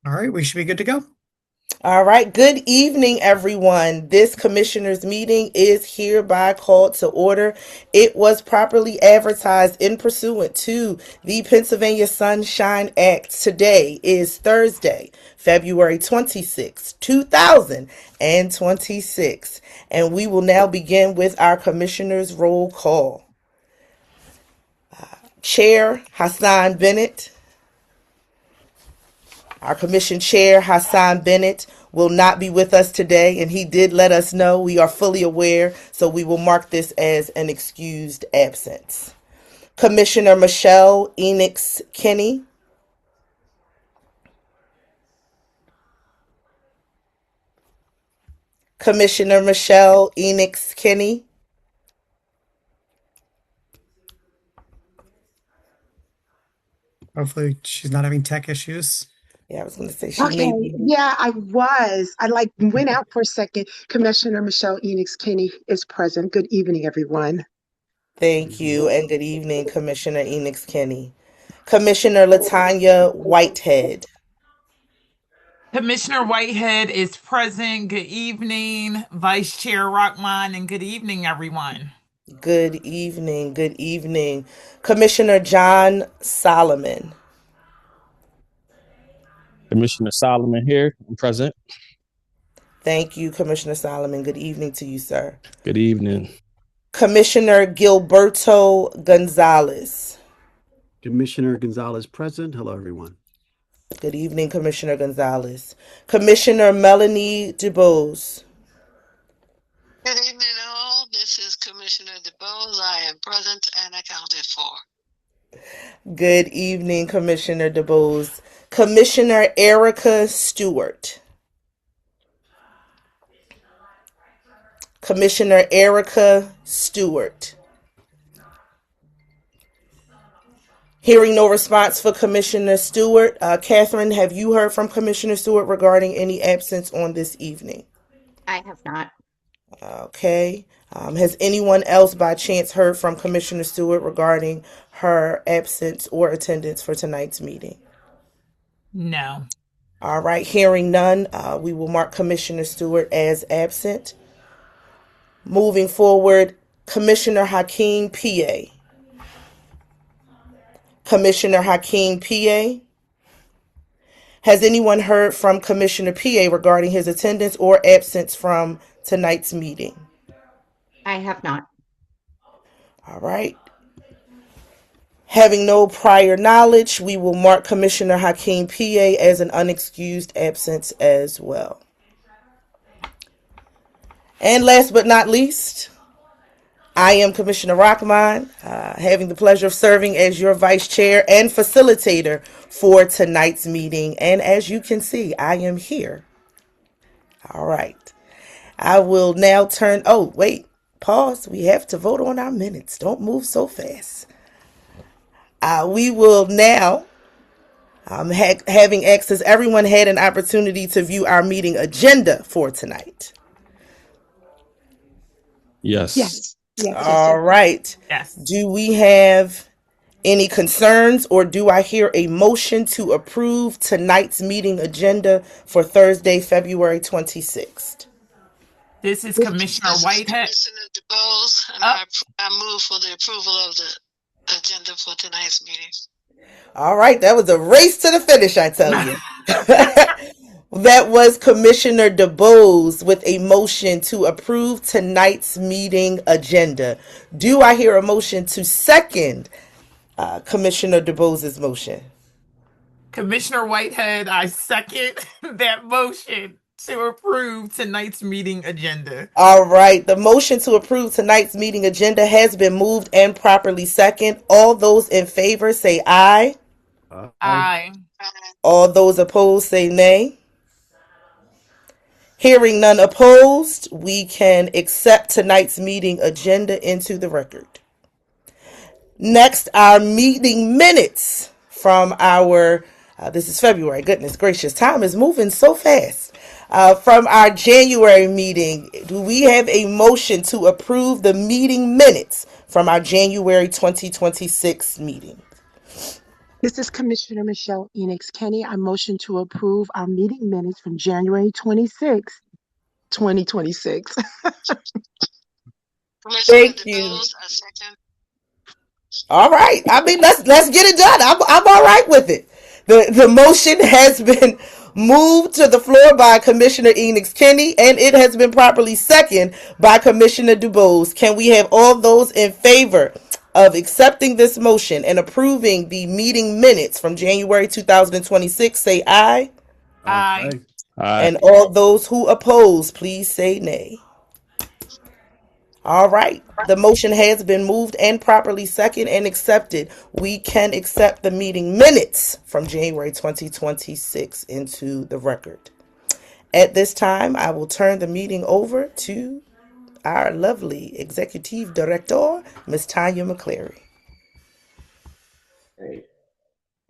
All right, we should be good to go. All right. Good evening, everyone. This commissioners meeting is hereby called to order. It was properly advertised in pursuant to the Pennsylvania Sunshine Act. Today is Thursday, February 26, 2026. And we will now begin with our commissioners roll call. Chair Hassan Bennett. Our commission chair, Hassan Bennett, will not be with us today, and he did let us know. We are fully aware, so we will mark this as an excused absence. Commissioner Michelle Enix Kinney. Commissioner Michelle Enix Kinney. Hopefully, she's not having tech issues. Yeah, I was going to say she may Okay, be. yeah, I was. I like went out for a second. Commissioner Michelle Enix Kenny is present. Good evening, everyone. Thank you, and good evening, Commissioner Enix Kinney. Commissioner Latanya Whitehead. Commissioner Whitehead is present. Good evening, Vice Chair Rockman, and good evening, everyone. Good evening, good evening. Commissioner John Solomon. Commissioner Solomon here. I'm present. Thank you, Commissioner Solomon. Good evening to you, sir. Good evening. Commissioner Gilberto Gonzalez. Commissioner Gonzalez present. Hello, everyone. Good evening, Commissioner Gonzalez. Commissioner Melanie DuBose. Good evening, all. This is Commissioner DeBose. I am present and accounted for. Good evening, Commissioner DuBose. Commissioner Erica Stewart. Commissioner Erica Stewart. Hearing no response for Commissioner Stewart. Catherine, have you heard from Commissioner Stewart regarding any absence on this evening? I have not. Okay. Has anyone else by chance heard from Commissioner Stewart regarding her absence or attendance for tonight's meeting? No. All right. Hearing none, we will mark Commissioner Stewart as absent. Moving forward, Commissioner Hakeem PA. Commissioner Hakeem PA. Has anyone heard from Commissioner PA regarding his attendance or absence from tonight's meeting? I have not. All right. Having no prior knowledge, we will mark Commissioner Hakeem PA as an unexcused absence as well. And last but not least, I am Commissioner Rockman, having the pleasure of serving as your vice chair and facilitator for tonight's meeting. And as you can see, I am here. All right. I will now turn. Oh, wait. Pause. We have to vote on our minutes. Don't move so fast. We will now, having access, everyone had an opportunity to view our meeting agenda for tonight. Yes. Yes. All right. Yes. Do we have any concerns, or do I hear a motion to approve tonight's meeting agenda for Thursday, February 26th? This is Commissioner This Whitehead. is Commissioner DeBose, and Oh, I move for the approval of the agenda for tonight's meeting. All right, that was a race to the finish, I tell you. That was Commissioner DeBose with a motion to approve tonight's meeting agenda. Do I hear a motion to second Commissioner DeBose's motion? Commissioner Whitehead, I second that motion to approve tonight's meeting agenda. All right, the motion to approve tonight's meeting agenda has been moved and properly second. All those in favor say aye. Aye. All those opposed say nay. Hearing none opposed, we can accept tonight's meeting agenda into the record. Next, our meeting minutes from our, this is February, goodness gracious, time is moving so fast. From our January meeting, do we have a motion to approve the meeting minutes from our January 2026 meeting? This is Commissioner Michelle Enix Kenny. I motion to approve our meeting minutes from January 26, 2026. Commissioner Thank you. DeBose, a second. All right. I mean, let's get it done. I'm all right with it. The motion has been moved to the floor by Commissioner Enix Kenny, and it has been properly seconded by Commissioner DuBose. Can we have all those in favor of accepting this motion and approving the meeting minutes from January 2026 say aye? Aye. Aye. And all those who oppose, please say nay. All right. The motion has been moved and properly seconded and accepted. We can accept the meeting minutes from January 2026 into the record. At this time, I will turn the meeting over to our lovely Executive Director, Ms. Tanya McCleary. Great.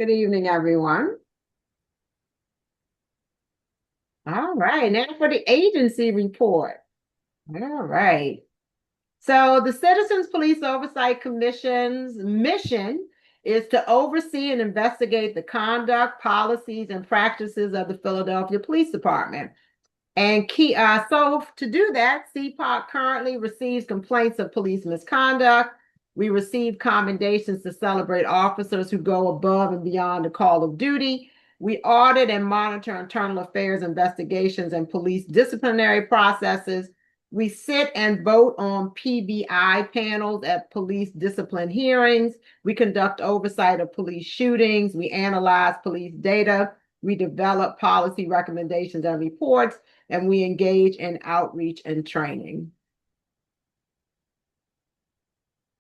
Good evening, everyone. All right, now for the agency report. All right. So the Citizens Police Oversight Commission's mission is to oversee and investigate the conduct, policies, and practices of the Philadelphia Police Department. And so to do that, CPOC currently receives complaints of police misconduct. We receive commendations to celebrate officers who go above and beyond the call of duty. We audit and monitor internal affairs investigations and police disciplinary processes. We sit and vote on PBI panels at police discipline hearings. We conduct oversight of police shootings. We analyze police data. We develop policy recommendations and reports, and we engage in outreach and training.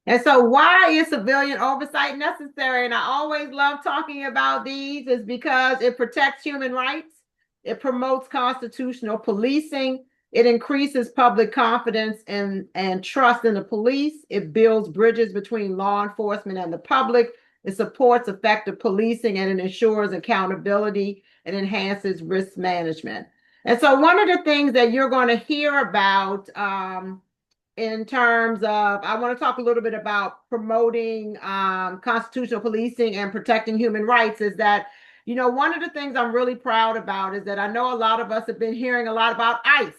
And so why is civilian oversight necessary? And I always love talking about these is because it protects human rights. It promotes constitutional policing. It increases public confidence and trust in the police. It builds bridges between law enforcement and the public. It supports effective policing, and it ensures accountability and enhances risk management. And so one of the things that you're going to hear about in terms of, I want to talk a little bit about promoting constitutional policing and protecting human rights is that, you know, one of the things I'm really proud about is that I know a lot of us have been hearing a lot about ICE.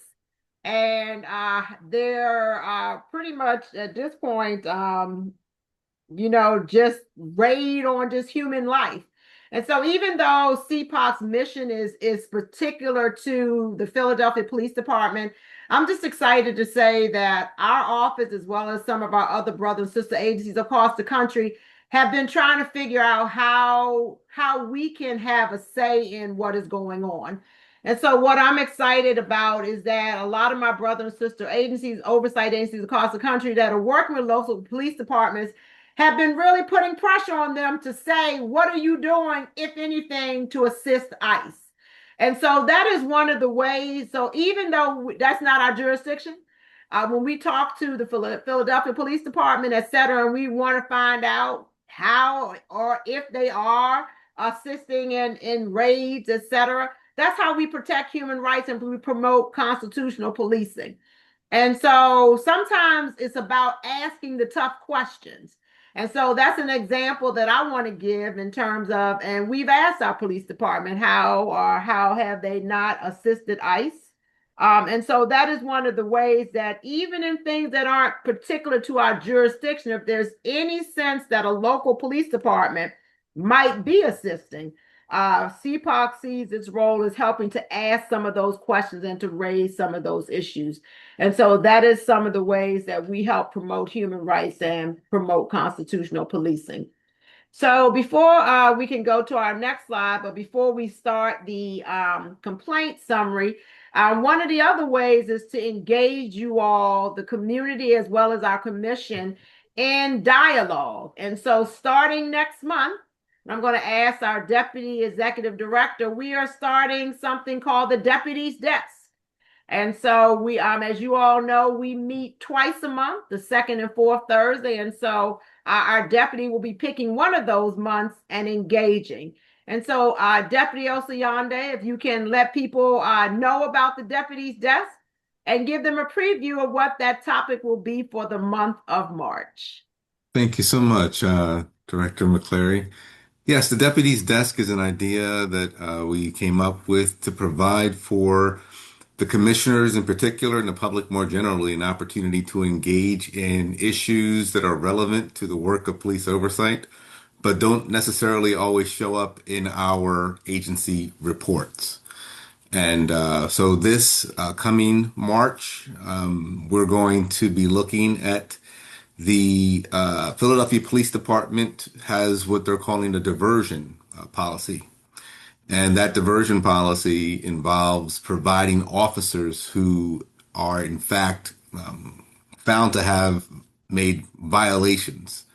And they're pretty much at this point, you know, just raid on just human life. And so even though CPOC's mission is particular to the Philadelphia Police Department, I'm just excited to say that our office, as well as some of our other brother and sister agencies across the country, have been trying to figure out how we can have a say in what is going on. And so what I'm excited about is that a lot of my brother and sister agencies, oversight agencies across the country that are working with local police departments have been really putting pressure on them to say, what are you doing, if anything, to assist ICE? And so that is one of the ways. So even though that's not our jurisdiction, when we talk to the Philadelphia Police Department, et cetera, and we want to find out how or if they are assisting in raids, et cetera, that's how we protect human rights and we promote constitutional policing. And so sometimes it's about asking the tough questions. And so that's an example that I want to give in terms of, and we've asked our police department how have they not assisted ICE? And so that is one of the ways that even in things that aren't particular to our jurisdiction, if there's any sense that a local police department might be assisting, CPOC sees its role as helping to ask some of those questions and to raise some of those issues. And so that is some of the ways that we help promote human rights and promote constitutional policing. So before we can go to our next slide, but before we start the complaint summary, one of the other ways is to engage you all, the community, as well as our commission in dialogue. And so starting next month, I'm going to ask our Deputy Executive Director, we are starting something called the Deputy's Desk. And so we, as you all know, we meet twice a month, the second and fourth Thursday. And so our deputy will be picking one of those months and engaging. And so Deputy Osayande, if you can let people know about the Deputy's Desk and give them a preview of what that topic will be for the month of March. Thank you so much, Director McCleary. Yes, the deputy's desk is an idea that we came up with to provide for the commissioners in particular and the public more generally an opportunity to engage in issues that are relevant to the work of police oversight, but don't necessarily always show up in our agency reports. And so this coming March, we're going to be looking at the Philadelphia Police Department has what they're calling a diversion policy. And that diversion policy involves providing officers who are, in fact, found to have made violations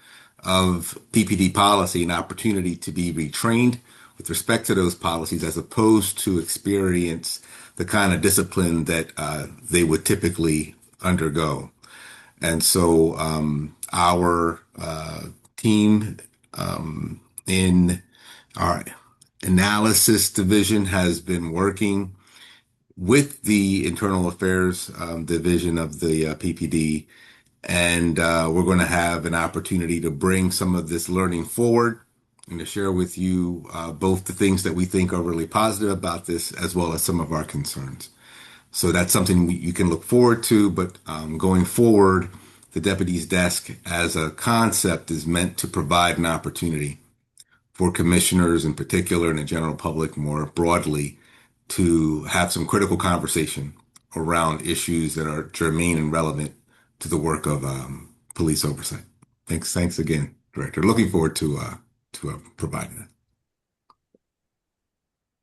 of PPD policy an opportunity to be retrained with respect to those policies as opposed to experience the kind of discipline that they would typically undergo. And so our team in our analysis division has been working with the internal affairs division of the PPD, and we're going to have an opportunity to bring some of this learning forward and to share with you both the things that we think are really positive about this as well as some of our concerns. So that's something you can look forward to, but going forward, the deputy's desk as a concept is meant to provide an opportunity for commissioners in particular and the general public more broadly to have some critical conversation around issues that are germane and relevant to the work of police oversight. Thanks again, Director. Looking forward to providing that.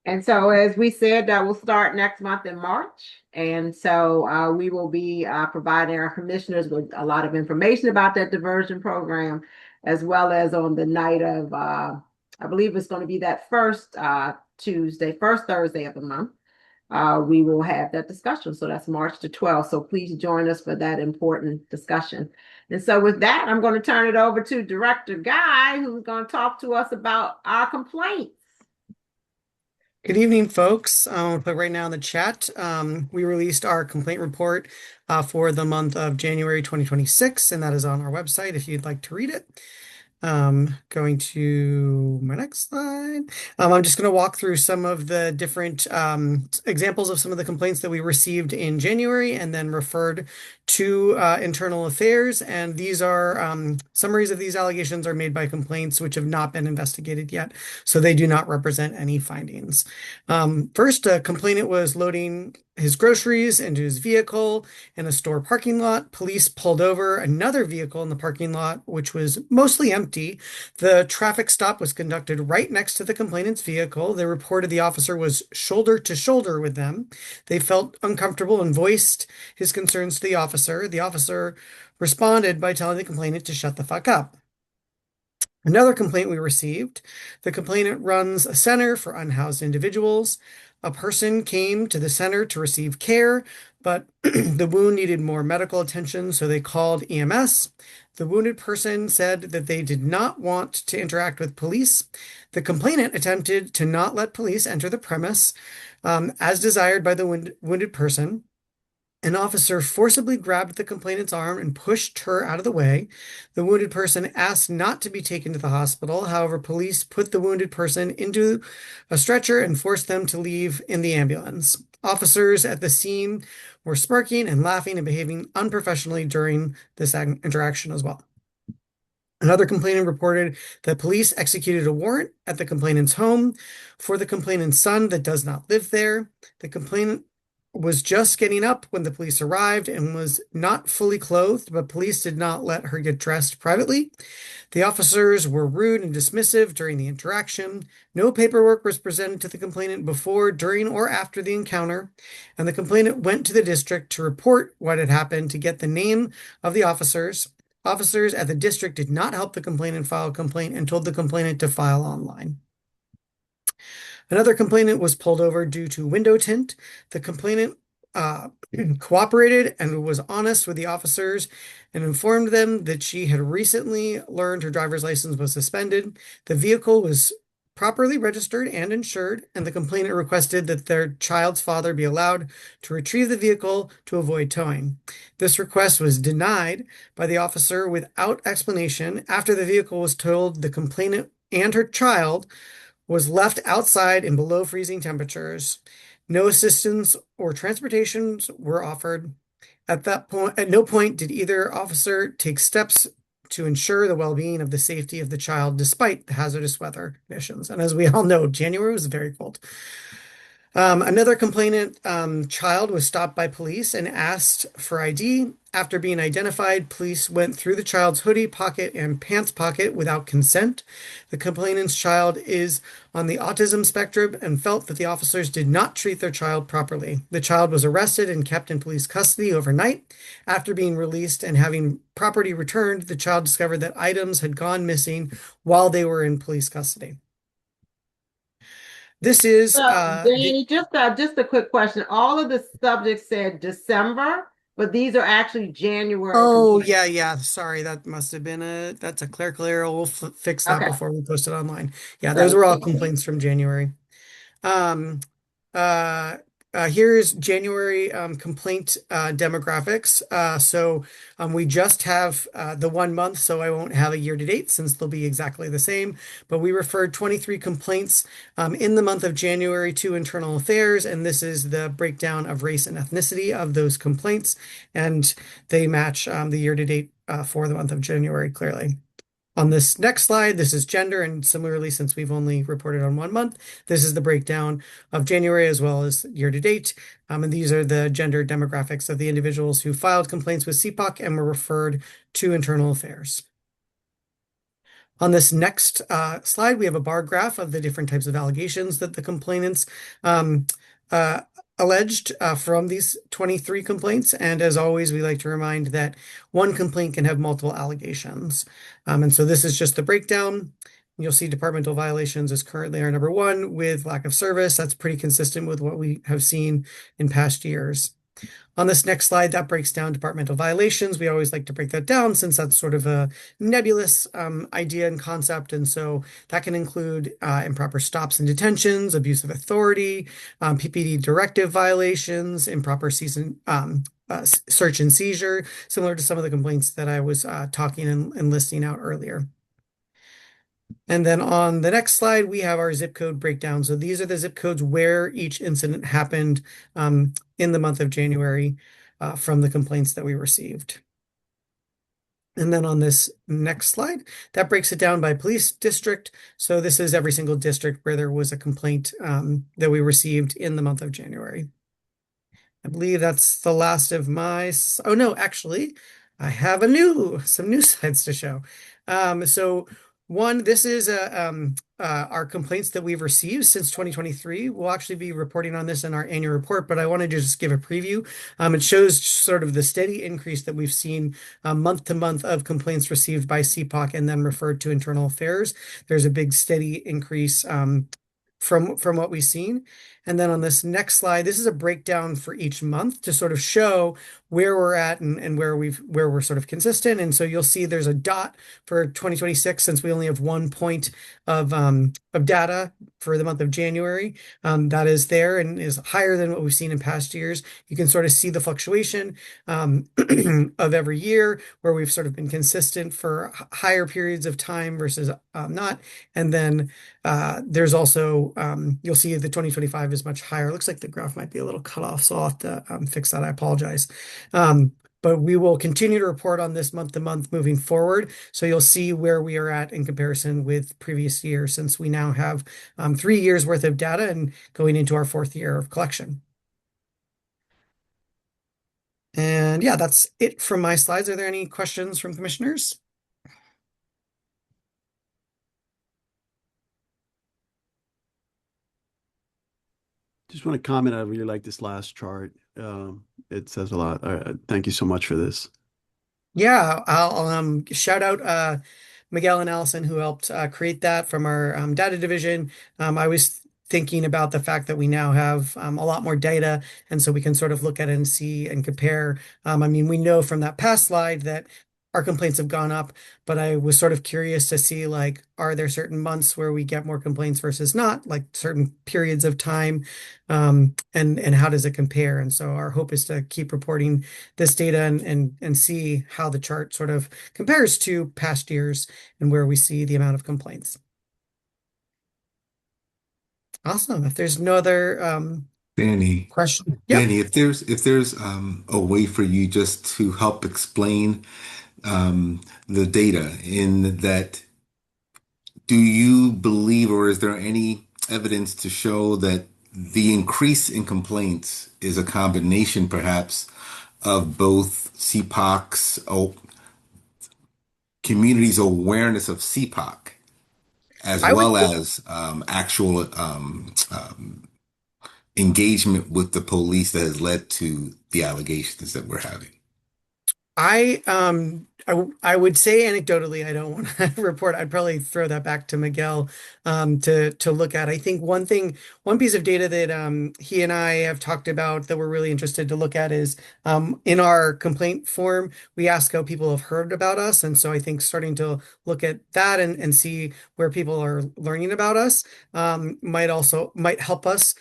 And so, as we said, that will start next month in March. And so we will be providing our commissioners with a lot of information about that diversion program, as well as on the night of, I believe it's going to be that first Thursday of the month. We will have that discussion. So that's March the 12th. So please join us for that important discussion. And so with that, I'm going to turn it over to Director Guy, who's going to talk to us about our complaints. Good evening, folks. I'll put right now in the chat. We released our complaint report for the month of January 2026, and that is on our website if you'd like to read it. Going to my next slide. I'm just going to walk through some of the different examples of some of the complaints that we received in January and then referred to internal affairs. And these are summaries of these allegations are made by complaints which have not been investigated yet, so they do not represent any findings. First, a complainant was loading his groceries into his vehicle in a store parking lot. Police pulled over another vehicle in the parking lot, which was mostly empty. The traffic stop was conducted right next to the complainant's vehicle. They reported the officer was shoulder to shoulder with them. They felt uncomfortable and voiced his concerns to the officer. The officer responded by telling the complainant to shut the fuck up. Another complaint we received, the complainant runs a center for unhoused individuals. A person came to the center to receive care, but the wound needed more medical attention, so they called EMS. The wounded person said that they did not want to interact with police. The complainant attempted to not let police enter the premise, as desired by the wounded person. An officer forcibly grabbed the complainant's arm and pushed her out of the way. The wounded person asked not to be taken to the hospital. However, police put the wounded person into a stretcher and forced them to leave in the ambulance. Officers at the scene were smirking and laughing and behaving unprofessionally during this interaction as well. Another complainant reported that police executed a warrant at the complainant's home for the complainant's son that does not live there. The complainant was just getting up when the police arrived and was not fully clothed, but police did not let her get dressed privately. The officers were rude and dismissive during the interaction. No paperwork was presented to the complainant before, during, or after the encounter, and the complainant went to the district to report what had happened to get the name of the officers. Officers at the district did not help the complainant file a complaint and told the complainant to file online. Another complainant was pulled over due to window tint. The complainant cooperated and was honest with the officers and informed them that she had recently learned her driver's license was suspended. The vehicle was properly registered and insured, and the complainant requested that their child's father be allowed to retrieve the vehicle to avoid towing. This request was denied by the officer without explanation. After the vehicle was towed, the complainant and her child was left outside in below freezing temperatures. No assistance or transportations were offered. At that point, at no point did either officer take steps to ensure the well-being of the safety of the child despite the hazardous weather conditions. And as we all know, January was very cold. Another complainant child was stopped by police and asked for ID. After being identified, police went through the child's hoodie pocket and pants pocket without consent. The complainant's child is on the autism spectrum and felt that the officers did not treat their child properly. The child was arrested and kept in police custody overnight. After being released and having property returned, the child discovered that items had gone missing while they were in police custody. This is Danny, just a quick question. All of the subjects said December, but these are actually January. Oh, yeah. Sorry, that must have been that's a clerical error. We'll fix that Okay. before we post it online. Yeah, those were all complaints from January. Um, uh, Here's January complaint demographics. We just have the 1 month, so I won't have a year to date since they'll be exactly the same. But we referred 23 complaints in the month of January to Internal Affairs, and this is the breakdown of race and ethnicity of those complaints, and they match the year to date for the month of January clearly. On this next slide, this is gender, and similarly, since we've only reported on 1 month, this is the breakdown of January as well as year to date. And these are the gender demographics of the individuals who filed complaints with CPOC and were referred to Internal Affairs. On this next slide, we have a bar graph of the different types of allegations that the complainants alleged from these 23 complaints. And as always, we like to remind that one complaint can have multiple allegations. And so this is just the breakdown. You'll see departmental violations is currently our number one with lack of service. That's pretty consistent with what we have seen in past years. On this next slide, that breaks down departmental violations. We always like to break that down since that's sort of a nebulous idea and concept. And so that can include improper stops and detentions, abuse of authority, PPD directive violations, improper search and seizure, similar to some of the complaints that I was talking and listing out earlier. And then on the next slide, we have our zip code breakdown. So these are the zip codes where each incident happened in the month of January from the complaints that we received. And then on this next slide, that breaks it down by police district. So this is every single district where there was a complaint that we received in the month of January. I believe that's the last of my, oh no, actually, I have some new slides to show. This is our complaints that we've received since 2023. We'll actually be reporting on this in our annual report, but I wanted to just give a preview. It shows sort of the steady increase that we've seen month to month of complaints received by CPOC and then referred to Internal Affairs. There's a big steady increase from what we've seen. And then on this next slide, this is a breakdown for each month to sort of show where we're at and where we're sort of consistent. And so you'll see there's a dot for 2026 since we only have 1 point of data for the month of January. That is there and is higher than what we've seen in past years. You can sort of see the fluctuation of every year where we've sort of been consistent for higher periods of time versus not. And then there's also, you'll see the 2025 is much higher. It looks like the graph might be a little cut off, so I'll have to fix that. I apologize. But we will continue to report on this month to month moving forward. So you'll see where we are at in comparison with previous years, since we now have 3 years worth of data and going into our 4th year of collection. And yeah, that's it from my slides. Are there any questions from commissioners? Just want to comment. I really like this last chart. It says a lot. Thank you so much for this. Yeah, I'll shout out Miguel and Allison who helped create that from our data division. I was thinking about the fact that we now have a lot more data, and so we can sort of look at it and see and compare. I mean, we know from that past slide that our complaints have gone up, but I was sort of curious to see, like, are there certain months where we get more complaints versus not, like certain periods of time, and how does it compare? And so our hope is to keep reporting this data and see how the chart sort of compares to past years and where we see the amount of complaints. Awesome. If there's no other Danny, question, yep. Danny, if there's a way for you just to help explain the data in that, do you believe, or is there any evidence to show that the increase in complaints is a combination, perhaps, of both CPOC's community's awareness of CPOC as I would well as actual engagement with the police that has led to the allegations that we're having? I would say anecdotally, I don't want to report. I'd probably throw that back to Miguel to look at. I think one piece of data that he and I have talked about that we're really interested to look at is in our complaint form, we ask how people have heard about us. And so I think starting to look at that and see where people are learning about us might help us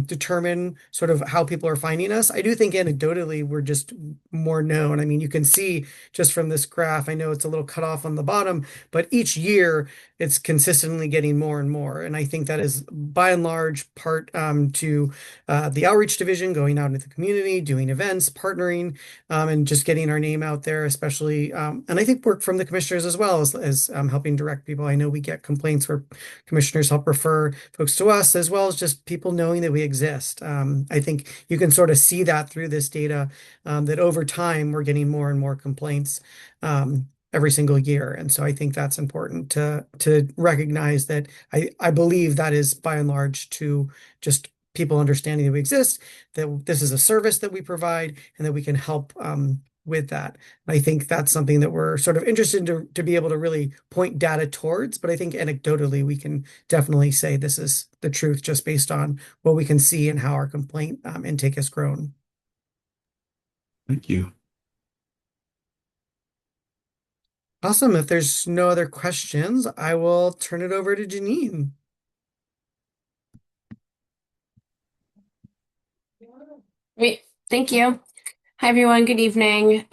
determine sort of how people are finding us. I do think anecdotally we're just more known. I mean, you can see just from this graph, I know it's a little cut off on the bottom, but each year it's consistently getting more and more. And I think that is by and large part to the outreach division going out into the community, doing events, partnering, and just getting our name out there, especially. And I think work from the commissioners as well as helping direct people. I know we get complaints where commissioners help refer folks to us, as well as just people knowing that we exist. I think you can sort of see that through this data, that over time we're getting more and more complaints every single year. And so I think that's important to recognize that I believe that is by and large to just people understanding that we exist, that this is a service that we provide, and that we can help with that. And I think that's something that we're sort of interested to be able to really point data towards. But I think anecdotally, we can definitely say this is the truth just based on what we can see and how our complaint intake has grown. Thank you. Awesome. If there's no other questions, I will turn it over to Janine. Great. Thank you. Hi, everyone. Good evening.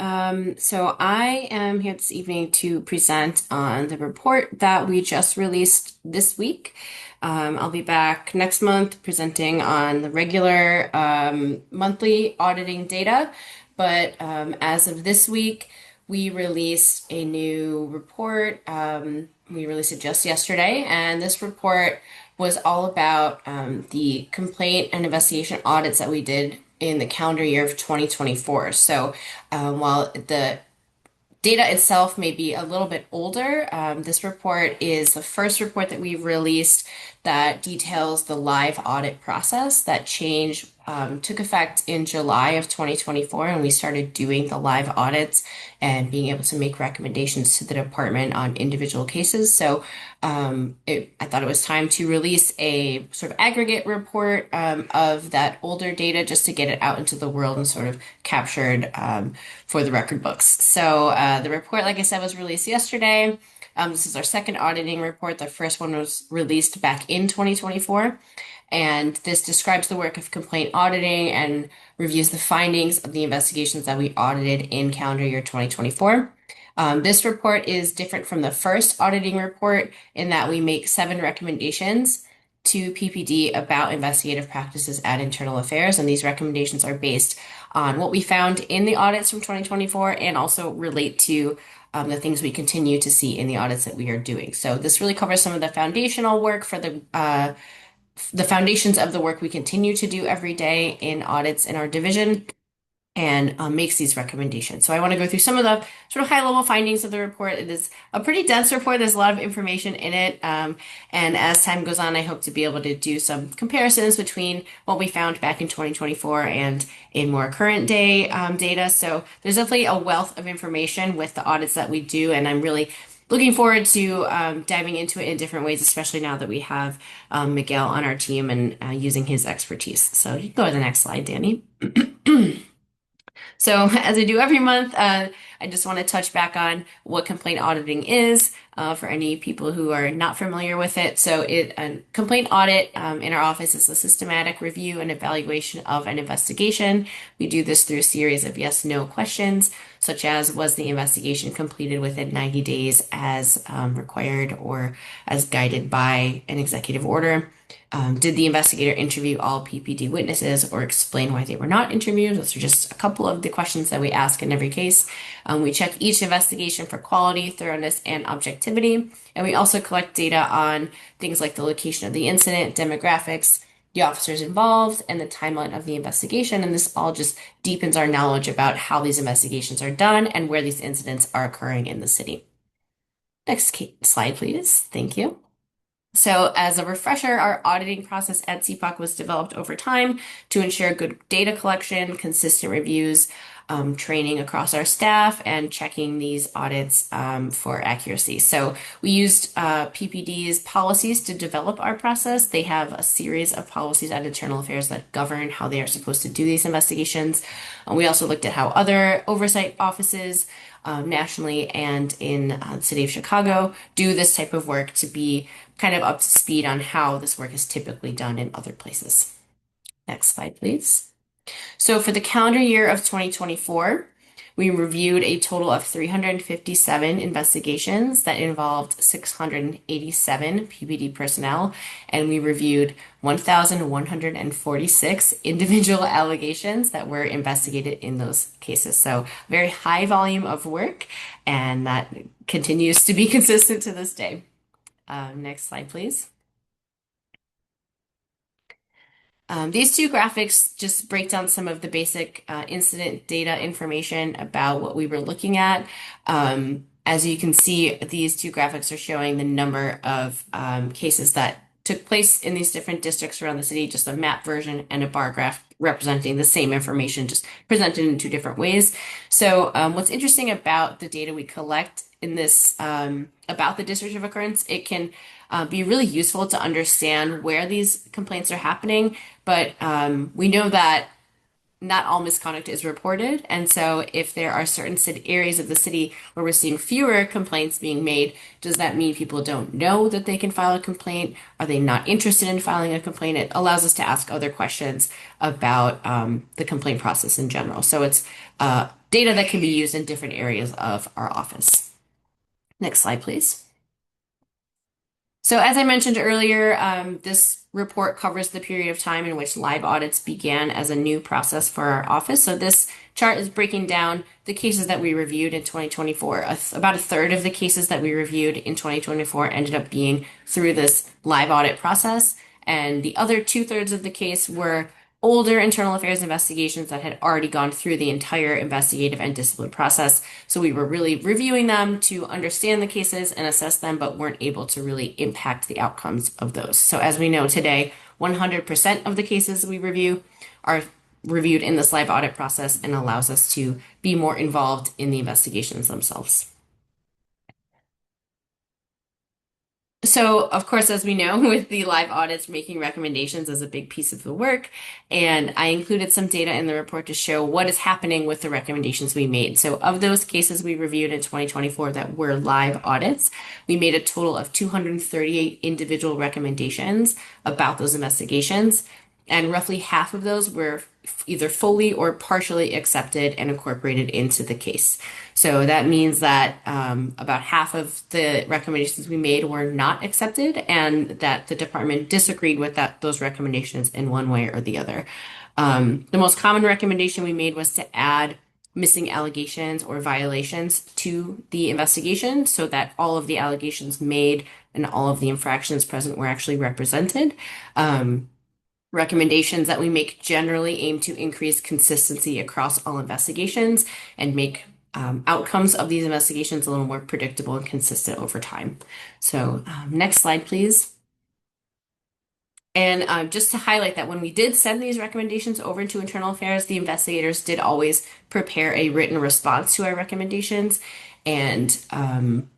So I am here this evening to present on the report that we just released this week. I'll be back next month presenting on the regular monthly auditing data. But as of this week, we released a new report. We released it just yesterday, and this report was all about the complaint and investigation audits that we did in the calendar year of 2024. So while the data itself may be a little bit older, this report is the first report that we've released that details the live audit process. That change took effect in July of 2024, and we started doing the live audits and being able to make recommendations to the department on individual cases. So I thought it was time to release a sort of aggregate report of that older data just to get it out into the world and sort of captured for the record books. So the report, like I said, was released yesterday. This is our second auditing report. The first one was released back in 2024. And this describes the work of complaint auditing and reviews the findings of the investigations that we audited in calendar year 2024. This report is different from the first auditing report in that we make 7 recommendations to PPD about investigative practices at Internal Affairs. And these recommendations are based on what we found in the audits from 2024 and also relate to the things we continue to see in the audits that we are doing. So this really covers some of the foundational work for the foundations of the work we continue to do every day in audits in our division, and makes these recommendations. So I want to go through some of the sort of high-level findings of the report. It is a pretty dense report. There's a lot of information in it. And as time goes on, I hope to be able to do some comparisons between what we found back in 2024 and in more current day data. So there's definitely a wealth of information with the audits that we do, and I'm really looking forward to diving into it in different ways, especially now that we have Miguel on our team and using his expertise. So you can go to the next slide, Danny. So as I do every month, I just want to touch back on what complaint auditing is for any people who are not familiar with it. So a complaint audit in our office is a systematic review and evaluation of an investigation. We do this through a series of yes/no questions, such as was the investigation completed within 90 days as required or as guided by an executive order? Did the investigator interview all PPD witnesses or explain why they were not interviewed? Those are just a couple of the questions that we ask in every case. We check each investigation for quality, thoroughness, and objectivity. And we also collect data on things like the location of the incident, demographics, the officers involved, and the timeline of the investigation. And this all just deepens our knowledge about how these investigations are done and where these incidents are occurring in the city. Next slide, please. Thank you. So as a refresher, our auditing process at CPOC was developed over time to ensure good data collection, consistent reviews, training across our staff, and checking these audits for accuracy. So we used PPD's policies to develop our process. They have a series of policies at Internal Affairs that govern how they are supposed to do these investigations. We also looked at how other oversight offices nationally and in the city of Chicago do this type of work to be kind of up to speed on how this work is typically done in other places. Next slide, please. So for the calendar year of 2024, we reviewed a total of 357 investigations that involved 687 PPD personnel, and we reviewed 1,146 individual allegations that were investigated in those cases. So very high volume of work, and that continues to be consistent to this day. Next slide, please. These two graphics just break down some of the basic incident data information about what we were looking at. As you can see, these two graphics are showing the number of cases that took place in these different districts around the city, just a map version and a bar graph representing the same information, just presented in two different ways. So what's interesting about the data we collect in this about the district of occurrence, it can be really useful to understand where these complaints are happening. But we know that not all misconduct is reported. And so if there are certain areas of the city where we're seeing fewer complaints being made, does that mean people don't know that they can file a complaint? Are they not interested in filing a complaint? It allows us to ask other questions about the complaint process in general. So it's data that can be used in different areas of our office. Next slide, please. So as I mentioned earlier, this report covers the period of time in which live audits began as a new process for our office. So this chart is breaking down the cases that we reviewed in 2024. About a third of the cases that we reviewed in 2024 ended up being through this live audit process. And the other 2/3 of the case were older internal affairs investigations that had already gone through the entire investigative and discipline process. So we were really reviewing them to understand the cases and assess them, but weren't able to really impact the outcomes of those. So as we know today, 100% of the cases we review are reviewed in this live audit process and allows us to be more involved in the investigations themselves. So, of course, as we know, with the live audits, making recommendations is a big piece of the work. And I included some data in the report to show what is happening with the recommendations we made. So of those cases we reviewed in 2024 that were live audits, we made a total of 238 individual recommendations about those investigations. And roughly half of those were either fully or partially accepted and incorporated into the case. So that means that about half of the recommendations we made were not accepted and that the department disagreed with those recommendations in one way or the other. The most common recommendation we made was to add missing allegations or violations to the investigation so that all of the allegations made and all of the infractions present were actually represented. Recommendations that we make generally aim to increase consistency across all investigations and make outcomes of these investigations a little more predictable and consistent over time. So next slide, please. And just to highlight that when we did send these recommendations over to Internal Affairs, the investigators did always prepare a written response to our recommendations and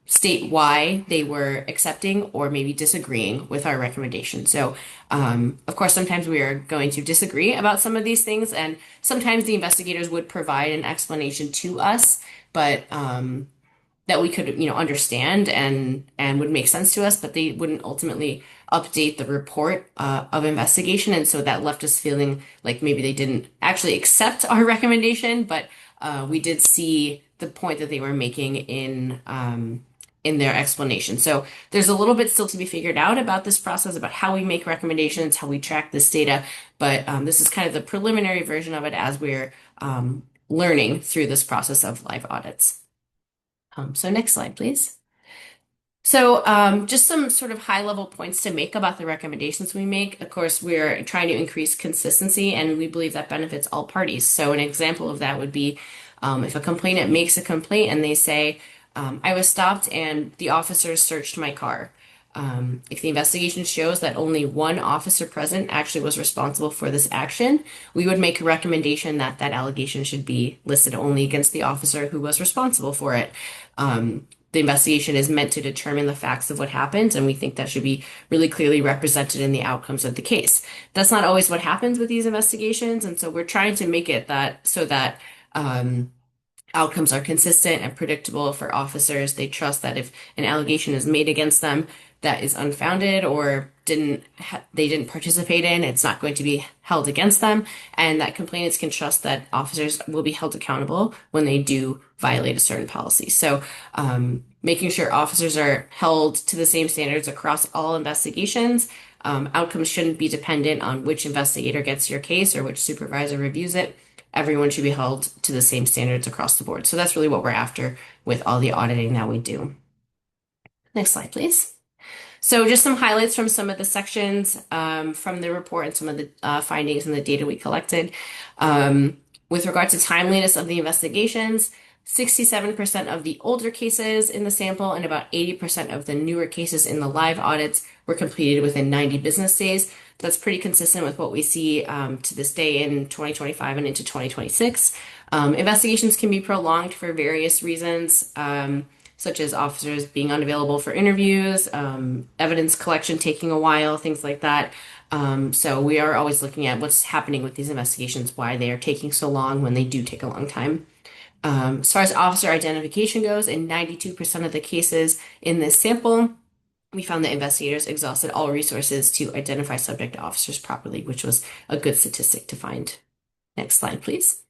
state why they were accepting or maybe disagreeing with our recommendation. So, of course, sometimes we are going to disagree about some of these things, and sometimes the investigators would provide an explanation to us, but that we could, understand and would make sense to us, but they wouldn't ultimately update the report of investigation. And so that left us feeling like maybe they didn't actually accept our recommendation, but we did see the point that they were making in in their explanation. So there's a little bit still to be figured out about this process, about how we make recommendations, how we track this data. But this is kind of the preliminary version of it as we're learning through this process of live audits. So next slide, please. So just some sort of high level points to make about the recommendations we make. Of course, we're trying to increase consistency, and we believe that benefits all parties. So an example of that would be if a complainant makes a complaint and they say, I was stopped and the officers searched my car. If the investigation shows that only one officer present actually was responsible for this action, we would make a recommendation that that allegation should be listed only against the officer who was responsible for it. The investigation is meant to determine the facts of what happened, and we think that should be really clearly represented in the outcomes of the case. That's not always what happens with these investigations, and so we're trying to make it that so that outcomes are consistent and predictable for officers. They trust that if an allegation is made against them that is unfounded or they didn't participate in, it's not going to be held against them, and that complainants can trust that officers will be held accountable when they do violate a certain policy. So making sure officers are held to the same standards across all investigations. Outcomes shouldn't be dependent on which investigator gets your case or which supervisor reviews it. Everyone should be held to the same standards across the board. So that's really what we're after with all the auditing that we do. Next slide, please. So just some highlights from some of the sections from the report and some of the findings and the data we collected. With regard to timeliness of the investigations, 67% of the older cases in the sample and about 80% of the newer cases in the live audits were completed within 90 business days. That's pretty consistent with what we see to this day in 2025 and into 2026. Investigations can be prolonged for various reasons, such as officers being unavailable for interviews, evidence collection taking a while, things like that. So we are always looking at what's happening with these investigations, why they are taking so long when they do take a long time. As far as officer identification goes, in 92% of the cases in this sample, we found that investigators exhausted all resources to identify subject officers properly, which was a good statistic to find. Next slide, please.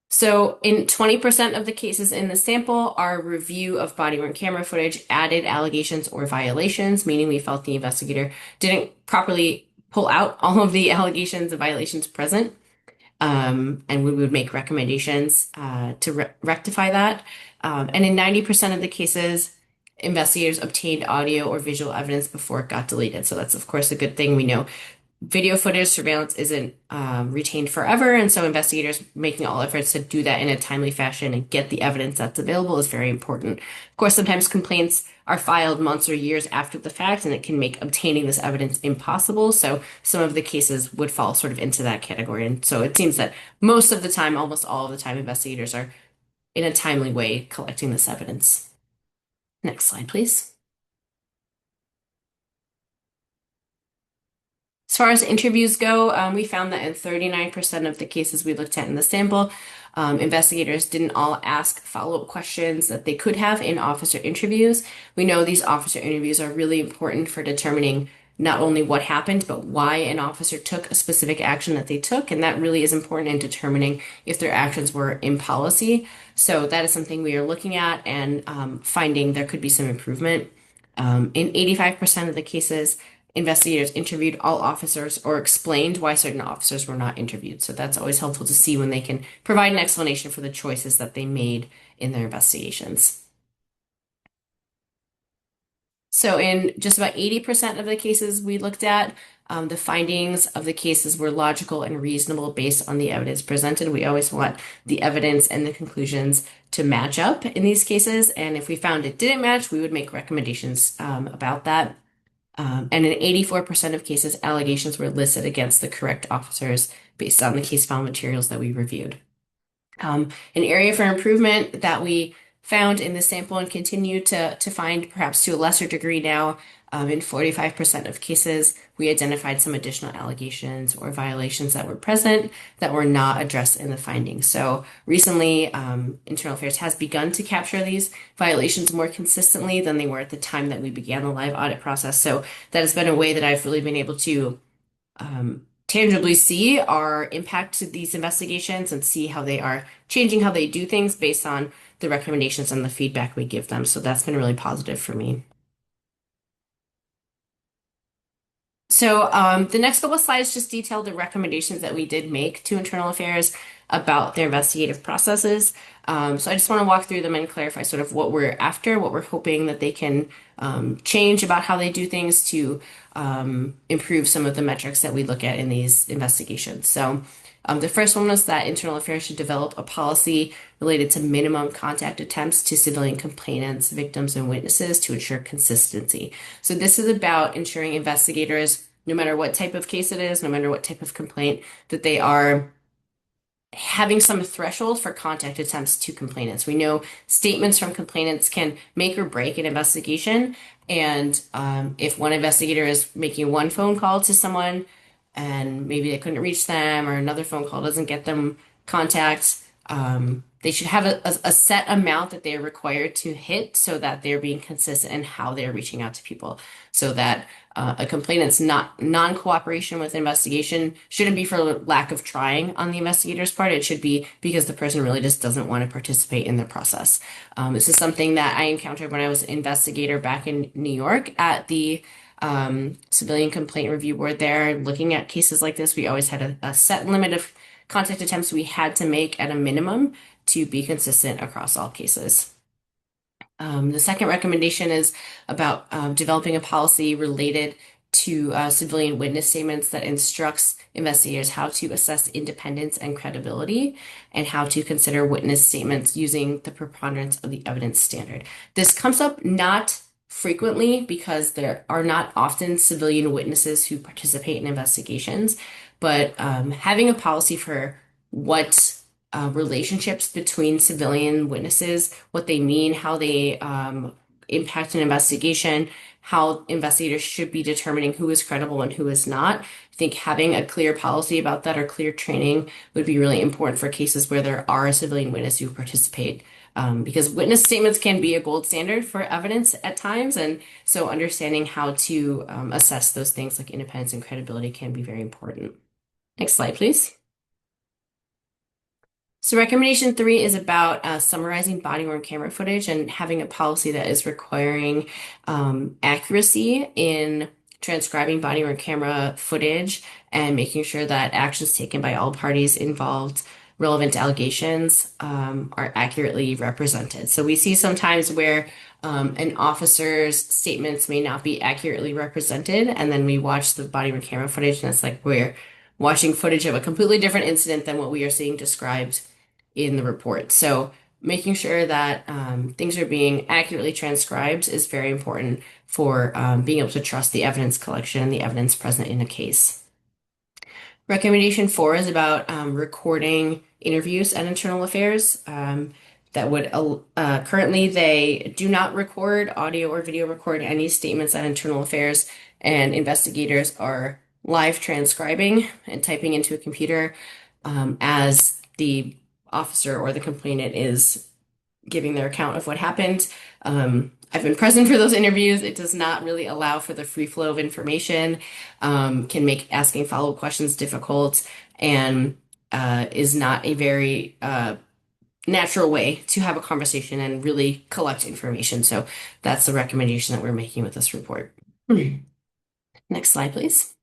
So in 20% of the cases in the sample, our review of body-worn camera footage added allegations or violations, meaning we felt the investigator didn't properly pull out all of the allegations and violations present. And we would make recommendations to rectify that. And in 90% of the cases, investigators obtained audio or visual evidence before it got deleted. So that's, of course, a good thing. We know video footage surveillance isn't retained forever, and so investigators making all efforts to do that in a timely fashion and get the evidence that's available is very important. Of course, sometimes complaints are filed months or years after the fact, and it can make obtaining this evidence impossible. So some of the cases would fall sort of into that category. And so it seems that most of the time, almost all of the time, investigators are in a timely way collecting this evidence. Next slide, please. As far as interviews go, we found that in 39% of the cases we looked at in the sample, investigators didn't all ask follow-up questions that they could have in officer interviews. We know these officer interviews are really important for determining not only what happened, but why an officer took a specific action that they took. And that really is important in determining if their actions were in policy. So that is something we are looking at and finding there could be some improvement. In 85% of the cases, investigators interviewed all officers or explained why certain officers were not interviewed. So that's always helpful to see when they can provide an explanation for the choices that they made in their investigations. So in just about 80% of the cases we looked at, the findings of the cases were logical and reasonable based on the evidence presented. We always want the evidence and the conclusions to match up in these cases. And if we found it didn't match, we would make recommendations about that. And in 84% of cases, allegations were listed against the correct officers based on the case file materials that we reviewed. An area for improvement that we found in the sample and continue to find perhaps to a lesser degree now, in 45% of cases, we identified some additional allegations or violations that were present that were not addressed in the findings. So recently, Internal Affairs has begun to capture these violations more consistently than they were at the time that we began the live audit process. So that has been a way that I've really been able to tangibly see our impact to these investigations and see how they are changing how they do things based on the recommendations and the feedback we give them. So that's been really positive for me. So the next couple of slides just detail the recommendations that we did make to Internal Affairs about their investigative processes. So I just want to walk through them and clarify sort of what we're after, what we're hoping that they can change about how they do things to improve some of the metrics that we look at in these investigations. So the first one was that Internal Affairs should develop a policy related to minimum contact attempts to civilian complainants, victims, and witnesses to ensure consistency. So this is about ensuring investigators, no matter what type of case it is, no matter what type of complaint, that they are having some threshold for contact attempts to complainants. We know statements from complainants can make or break an investigation. And if one investigator is making one phone call to someone and maybe they couldn't reach them or another phone call doesn't get them contact, they should have a set amount that they're required to hit so that they're being consistent in how they're reaching out to people. So that a complainant's non-cooperation with investigation shouldn't be for lack of trying on the investigator's part. It should be because the person really just doesn't want to participate in the process. This is something that I encountered when I was an investigator back in New York at the Civilian Complaint Review Board there. Looking at cases like this, we always had a set limit of contact attempts we had to make at a minimum to be consistent across all cases. The second recommendation is about developing a policy related to civilian witness statements that instructs investigators how to assess independence and credibility and how to consider witness statements using the preponderance of the evidence standard. This comes up not frequently because there are not often civilian witnesses who participate in investigations, but having a policy for what relationships between civilian witnesses, what they mean, how they impact an investigation, how investigators should be determining who is credible and who is not. I think having a clear policy about that or clear training would be really important for cases where there are a civilian witness who participate. Because witness statements can be a gold standard for evidence at times. And so understanding how to assess those things like independence and credibility can be very important. Next slide, please. So recommendation 3 is about summarizing body-worn camera footage and having a policy that is requiring accuracy in transcribing body-worn camera footage and making sure that actions taken by all parties involved, relevant allegations, are accurately represented. So we see sometimes where an officer's statements may not be accurately represented, and then we watch the body-worn camera footage, and it's like we're watching footage of a completely different incident than what we are seeing described in the report. So making sure that things are being accurately transcribed is very important for being able to trust the evidence collection and the evidence present in a case. Recommendation 4 is about recording interviews at Internal Affairs. That would currently they do not record audio or video record any statements at Internal Affairs, and investigators are live transcribing and typing into a computer as the officer or the complainant is giving their account of what happened. I've been present for those interviews. It does not really allow for the free flow of information, can make asking follow-up questions difficult, and is not a very natural way to have a conversation and really collect information. So that's the recommendation that we're making with this report. Next slide, please.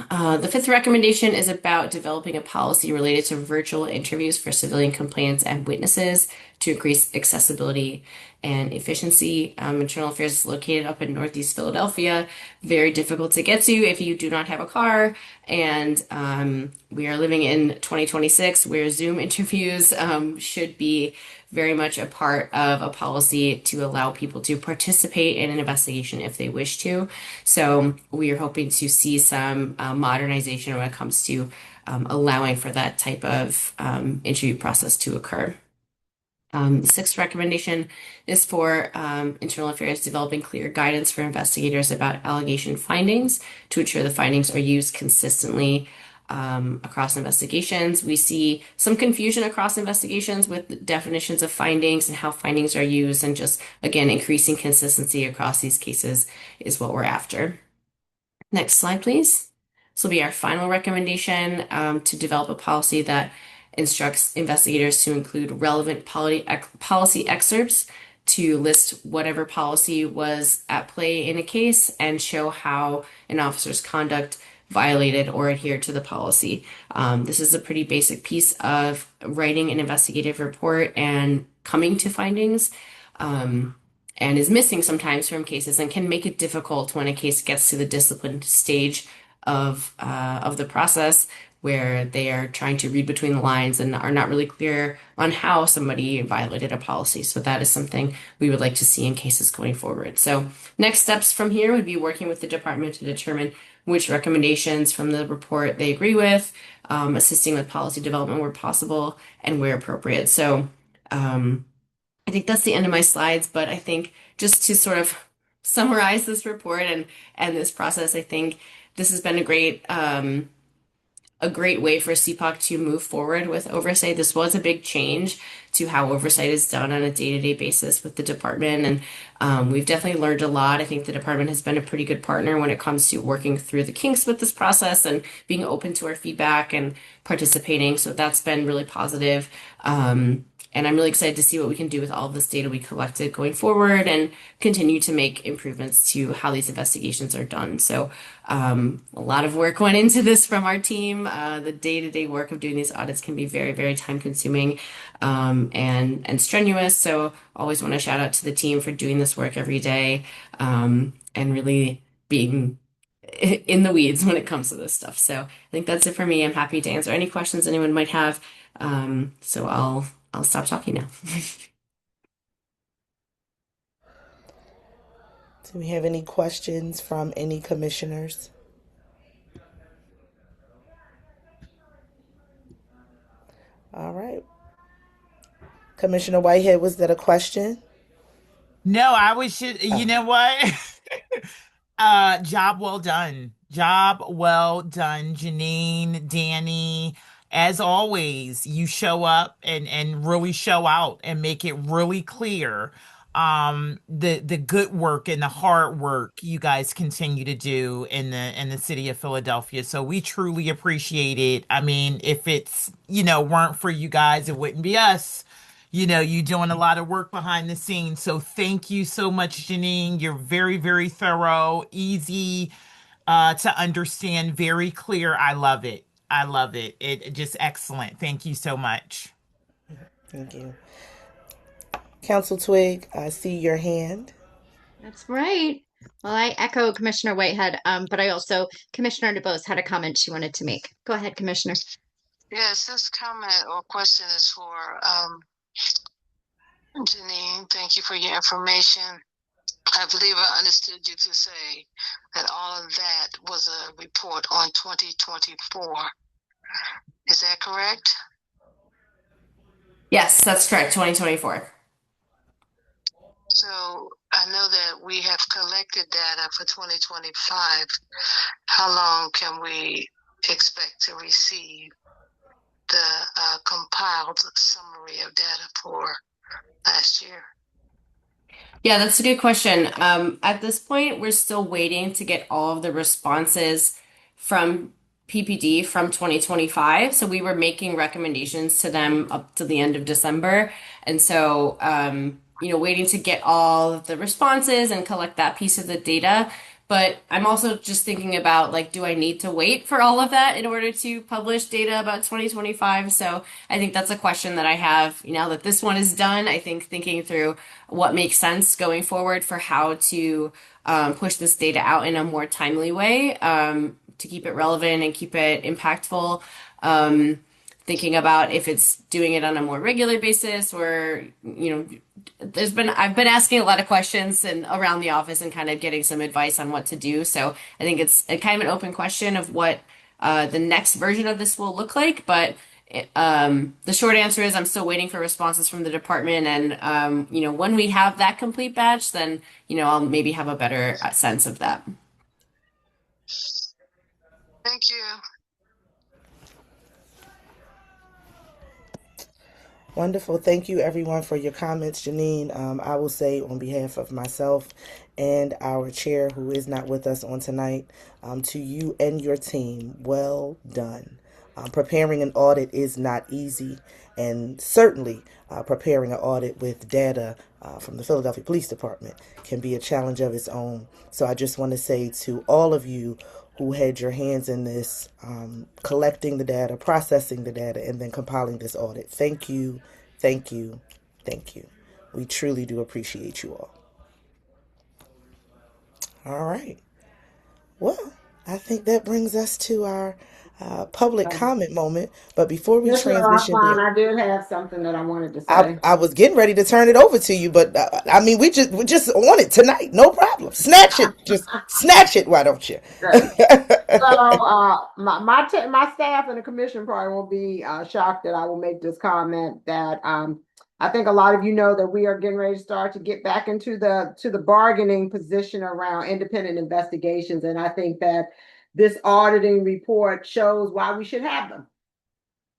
The fifth recommendation is about developing a policy related to virtual interviews for civilian complainants and witnesses to increase accessibility and efficiency. Internal Affairs is located up in Northeast Philadelphia, very difficult to get to if you do not have a car. And we are living in 2026 where Zoom interviews should be very much a part of a policy to allow people to participate in an investigation if they wish to. So we are hoping to see some modernization when it comes to allowing for that type of interview process to occur. The sixth recommendation is for Internal Affairs developing clear guidance for investigators about allegation findings to ensure the findings are used consistently across investigations. We see some confusion across investigations with definitions of findings and how findings are used, and just, again, increasing consistency across these cases is what we're after. Next slide, please. This will be our final recommendation to develop a policy that instructs investigators to include relevant policy excerpts to list whatever policy was at play in a case and show how an officer's conduct violated or adhered to the policy. This is a pretty basic piece of writing an investigative report and coming to findings, and is missing sometimes from cases and can make it difficult when a case gets to the discipline stage of the process where they are trying to read between the lines and are not really clear on how somebody violated a policy. So that is something we would like to see in cases going forward. So next steps from here would be working with the department to determine which recommendations from the report they agree with, assisting with policy development where possible and where appropriate. So I think that's the end of my slides, but I think just to sort of summarize this report and this process, I think this has been a great way for CPOC to move forward with oversight. This was a big change to how oversight is done on a day-to-day basis with the department. And we've definitely learned a lot. I think the department has been a pretty good partner when it comes to working through the kinks with this process and being open to our feedback and participating. So that's been really positive. And I'm really excited to see what we can do with all of this data we collected going forward and continue to make improvements to how these investigations are done. So a lot of work went into this from our team. The day-to-day work of doing these audits can be very, very time-consuming and strenuous. So always want to shout out to the team for doing this work every day and really being in the weeds when it comes to this stuff. So I think that's it for me. I'm happy to answer any questions anyone might have. So I'll stop talking now. Do we have any questions from any commissioners? All right. Commissioner Whitehead, was that a question? No, I was you know what? Job well done. Job well done, Janine, Danny. As always, you show up and really show out and make it really clear the good work and the hard work you guys continue to do in the city of Philadelphia. So we truly appreciate it. I mean, if it's, weren't for you guys, it wouldn't be us. You doing a lot of work behind the scenes. So thank you so much, Janine. You're very, very thorough, easy to understand, very clear. I love it. I love it. It just excellent. Thank you so much. Thank you. Council Twig, I see your hand. That's right. Well, I echo Commissioner Whitehead, but I also, Commissioner DeBose had a comment she wanted to make. Go ahead, Commissioner. Yes, this comment or question is for Janine. Thank you for your information. I believe I understood you to say that all of that was a report on 2024. Is that correct? Yes, that's correct. 2024. So I know that we have collected data for 2025. How long can we expect to receive the compiled summary of data for last year? Yeah, that's a good question. At this point, we're still waiting to get all of the responses from PPD from 2025. So we were making recommendations to them up to the end of December. And so, waiting to get all of the responses and collect that piece of the data. But I'm also just thinking about, like, do I need to wait for all of that in order to publish data about 2025? So I think that's a question that I have now that this one is done. I think thinking through what makes sense going forward for how to push this data out in a more timely way to keep it relevant and keep it impactful. Thinking about if it's doing it on a more regular basis or, I've been asking a lot of questions and around the office and kind of getting some advice on what to do. So I think it's a kind of an open question of what the next version of this will look like. But the short answer is I'm still waiting for responses from the department. And, when we have that complete batch, then, I'll maybe have a better sense of that. Thank you. Wonderful. Thank you, everyone, for your comments. Janine, I will say on behalf of myself and our chair, who is not with us on tonight, to you and your team, well done. Preparing an audit is not easy, and certainly preparing an audit with data from the Philadelphia Police Department can be a challenge of its own. So I just want to say to all of you who had your hands in this, collecting the data, processing the data, and then compiling this audit, thank you, thank you, thank you. We truly do appreciate you all. All right. Well, I think that brings us to our public comment moment. But before we Mr. transition there, Rothline, I did have something that I wanted to I, say. I was getting ready to turn it over to you, but I mean, we're just on it tonight. No problem. Snatch it. Just snatch it. Why don't you? Great. So my staff and the commission probably won't be shocked that I will make this comment that I think a lot of you know that we are getting ready to start to get back into the bargaining position around independent investigations, and I think that this auditing report shows why we should have them.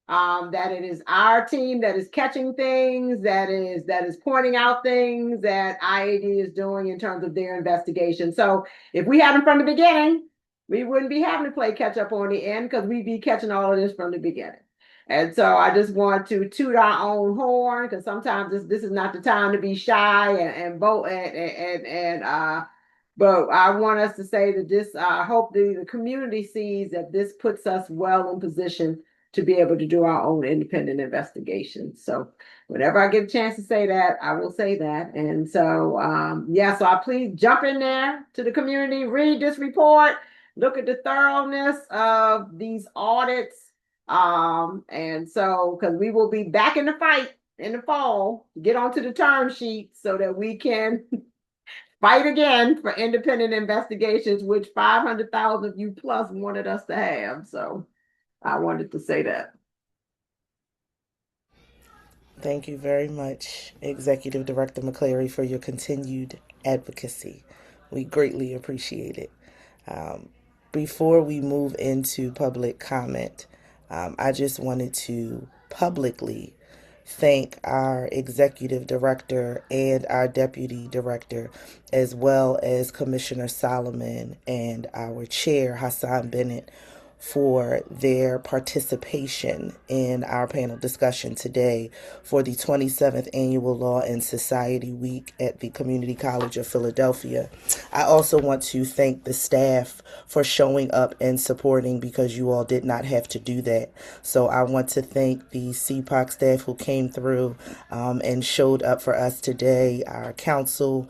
That it is our team that is catching things, that is pointing out things that IAD is doing in terms of their investigation. So if we had them from the beginning, we wouldn't be having to play catch up on the end because we'd be catching all of this from the beginning. And so I just want to toot our own horn because sometimes this is not the time to be shy and vote but I want us to say that this I hope the community sees that this puts us well in position to be able to do our own independent investigation. So whenever I get a chance to say that, I will say that. And so, so I please jump in there to the community, read this report, look at the thoroughness of these audits. And so, because we will be back in the fight in the fall, get onto the term sheet so that we can fight again for independent investigations, which 500,000 of you plus wanted us to have. So I wanted to say that. Thank you very much, Executive Director McCleary, for your continued advocacy. We greatly appreciate it. Before we move into public comment, I just wanted to publicly thank our executive director and our deputy director, as well as Commissioner Solomon and our chair, Hassan Bennett, for their participation in our panel discussion today for the 27th Annual Law and Society Week at the Community College of Philadelphia. I also want to thank the staff for showing up and supporting because you all did not have to do that. So I want to thank the CPOC staff who came through and showed up for us today. Our council,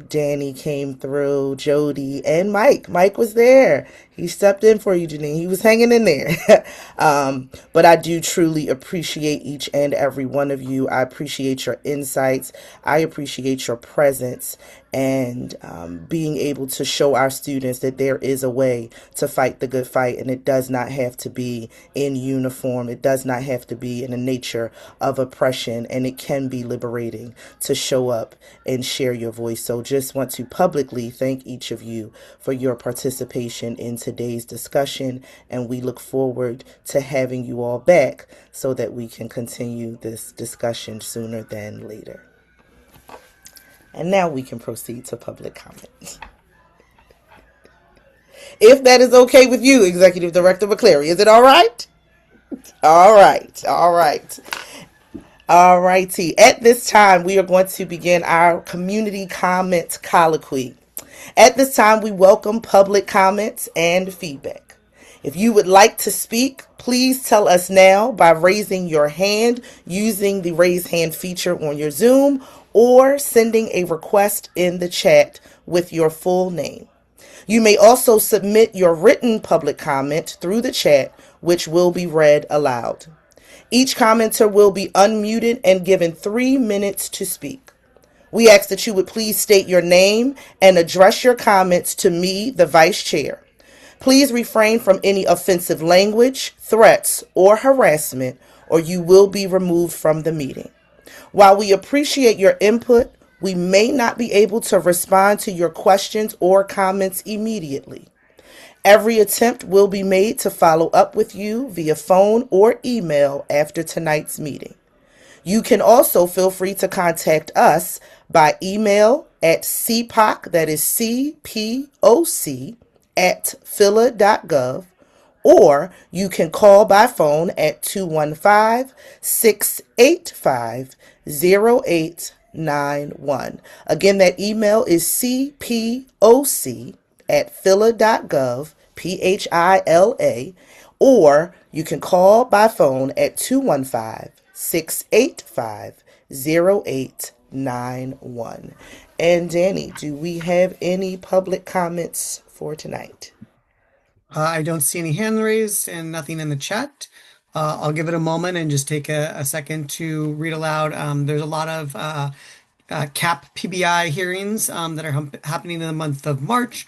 Danny came through, Jody, and Mike. Mike was there. He stepped in for you, Janine. He was hanging in there. But I do truly appreciate each and every one of you. I appreciate your insights. I appreciate your presence and being able to show our students that there is a way to fight the good fight, and it does not have to be in uniform. It does not have to be in the nature of oppression, and it can be liberating to show up and share your voice. So just want to publicly thank each of you for your participation in today's discussion, and we look forward to having you all back so that we can continue this discussion sooner than later. And now we can proceed to public comment. If that is okay with you, Executive Director McCleary, is it all right? All right, all right. All righty. At this time, we are going to begin our community comment colloquy. At this time, we welcome public comments and feedback. If you would like to speak, please tell us now by raising your hand using the raise hand feature on your Zoom or sending a request in the chat with your full name. You may also submit your written public comment through the chat, which will be read aloud. Each commenter will be unmuted and given 3 minutes to speak. We ask that you would please state your name and address your comments to me, the Vice Chair. Please refrain from any offensive language, threats, or harassment, or you will be removed from the meeting. While we appreciate your input, we may not be able to respond to your questions or comments immediately. Every attempt will be made to follow up with you via phone or email after tonight's meeting. You can also feel free to contact us by email at CPOC, that is CPOC, @phila.gov, or you can call by phone at 215 685 0891. Again, that email is CPOC at phila.gov, PHILA, or you can call by phone at 215 685 0891. And Danny, do we have any public comments for tonight? I don't see any hand raised and nothing in the chat. I'll give it a moment and just take a second to read aloud. There's a lot of CAP PBI hearings that are happening in the month of March.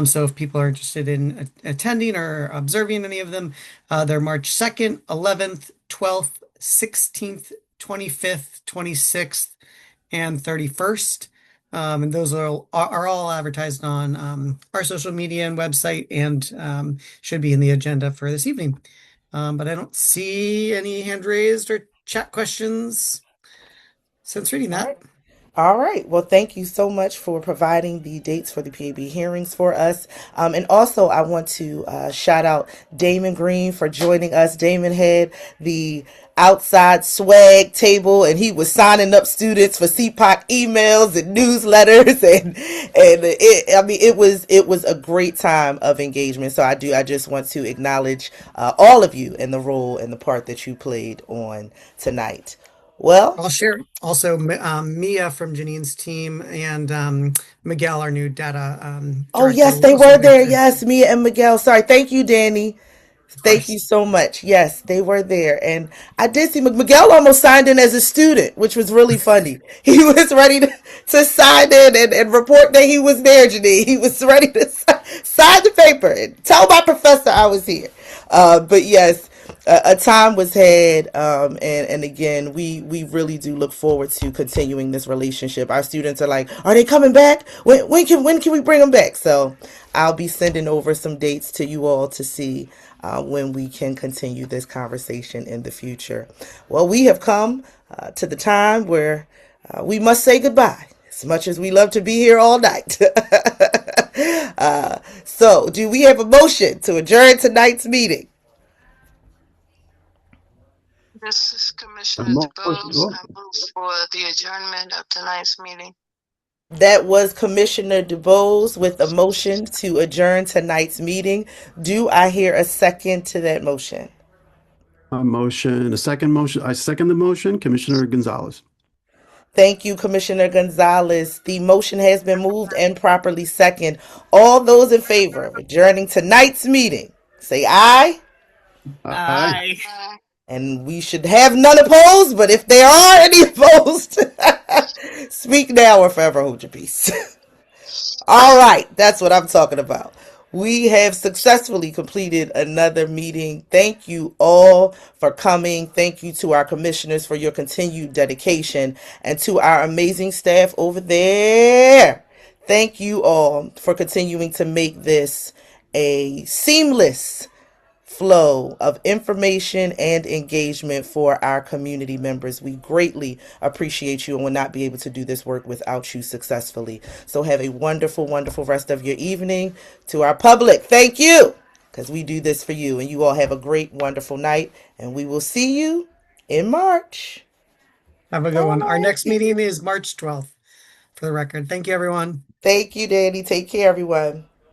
So if people are interested in attending or observing any of them, they're March 2nd, 11th, 12th, 16th, 25th, 26th, and 31st. And those are all advertised on our social media and website and should be in the agenda for this evening. But I don't see any hand raised or chat questions since reading that. All right. Well, thank you so much for providing the dates for the PAB hearings for us. And also, I want to shout out Damon Green for joining us. Damon had the outside swag table, and he was signing up students for CPOC emails and newsletters, and it was a great time of engagement. So I just want to acknowledge all of you and the role and the part that you played on tonight. Well, I'll share also Mia from Janine's team and Miguel, our new data oh, director, yes, will they also were be there. there. Yes, Mia and Miguel. Sorry. Thank you, Danny. Of Thank you course. so much. Yes, they were there. And I did see Miguel almost signed in as a student, which was really funny. He was ready to sign in and report that he was there, Janine. He was ready to sign the paper and tell my professor I was here. But yes, a time was had, and again, we really do look forward to continuing this relationship. Our students are like, "Are they coming back? When can we bring them back?" So I'll be sending over some dates to you all to see when we can continue this conversation in the future. Well, we have come to the time where we must say goodbye. As much as we love to be here all night. So, do we have a motion to adjourn tonight's meeting? This is A Commissioner motion. DeBose. I move for the adjournment of tonight's meeting. That was Commissioner DeBose with a motion to adjourn tonight's meeting. Do I hear a second to that motion? A second motion. I second the motion. Commissioner Gonzalez. Thank you, Commissioner Gonzalez. The motion has been moved and properly second. All those in favor of adjourning tonight's meeting, say aye. Aye. Aye. And we should have none opposed, but if there are any opposed, speak now or forever hold your peace. All right, that's what I'm talking about. We have successfully completed another meeting. Thank you all for coming. Thank you to our commissioners for your continued dedication and to our amazing staff over there. Thank you all for continuing to make this a seamless flow of information and engagement for our community members. We greatly appreciate you and would not be able to do this work without you successfully. So have a wonderful, wonderful rest of your evening. To our public, thank you, because we do this for you. And you all have a great, wonderful night. And we will see you in March. Have a good one. Our next meeting is March 12th, for the record. Thank you, everyone. Thank you, Danny. Take care, everyone.